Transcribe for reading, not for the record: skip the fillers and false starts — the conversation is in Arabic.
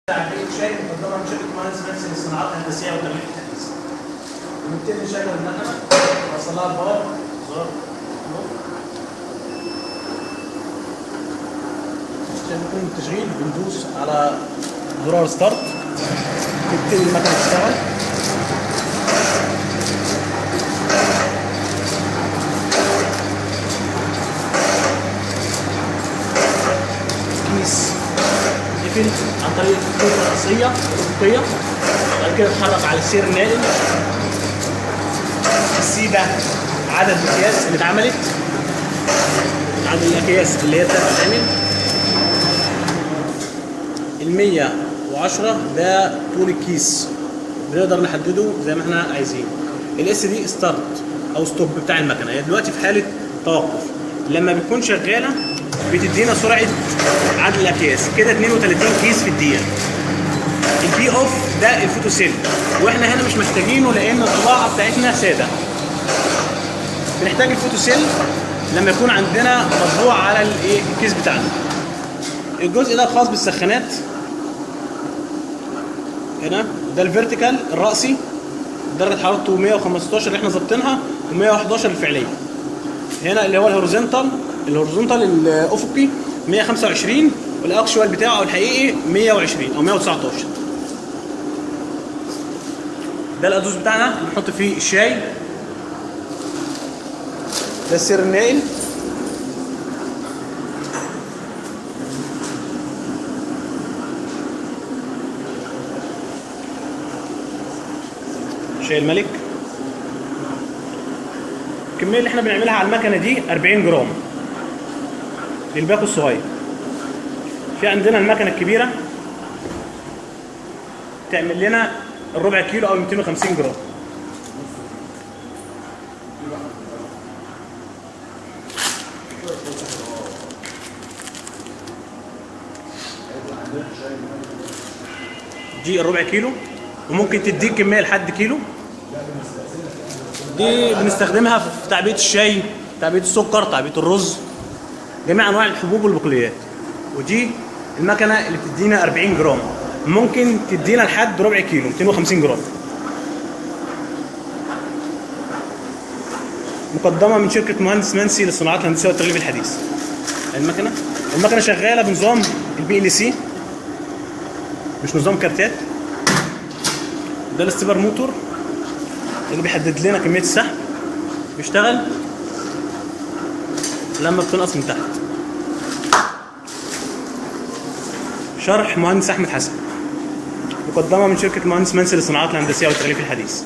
تعبئة شاي مقدمة من شركة مهندس نفسي للصناعات الهندسية والتغليف الحديث. ونبتدي نشغل المكنة نوصل لها الباور زرار عشان يكون التشغيل بندوس على زرار ستارت تبتدي المكنة تشتغل. كيس يقفل عن طريق الخطوط الرئيسية الأفقية، بعد كده تتحرك على السير النائل. السي ده عدد الأكياس اللي اتعملت، عدد الأكياس اللي هي بتتعمل. 110 ده طول الكيس، بنقدر نحدده زي ما احنا عايزين. الاس دي ستارت او ستوب بتاع المكنه، هي دلوقتي في حاله توقف. لما بتكون شغاله بتدينا سرعه عدد الاكياس كده 32 كيس في الدقيقه. البي اوف ده الفوتوسيل، واحنا هنا مش محتاجينه لان الطباعه بتاعتنا ساده. بنحتاج الفوتوسيل لما يكون عندنا مطبوع على الكيس بتاعنا. الجزء ده خاص بالسخانات. هنا ده الفيرتيكال الرأسي، درجة حرارته 115 اللي احنا ظابطينها و111 الفعلية. هنا اللي هو الهوريزونتال الأفقي 125، والأكشوال بتاعه الحقيقي 120 أو 119. ده الأدوس بتاعنا اللي بنحط فيه الشاي. ده السير النائل. شاي الملك. الكميه اللي احنا بنعملها على المكنه دي 40 جرام للباكو الصغير. في عندنا المكنه الكبيره تعمل لنا الربع كيلو او 250 جرام. دي الربع كيلو، وممكن تديك كميه لحد كيلو. دي بنستخدمها في تعبئه الشاي، تعبئه السكر، تعبئه الرز، جميع انواع الحبوب والبقوليات. ودي المكنه اللي بتدينا 40 جرام، ممكن تدينا لحد ربع كيلو 250 جرام. مقدمه من شركه مهندس منسي للصناعات الهندسيه والتغليف الحديث. المكنه شغاله بنظام البي ال سي، مش نظام كارتات. ده الاستبر موتور اللي بيحدد لنا كميه السحب، بيشتغل لما بتنقص من تحت. شرح مهندس احمد حسن، مقدمه من شركه مهندس منسي للصناعات الهندسيه والتغليف الحديث.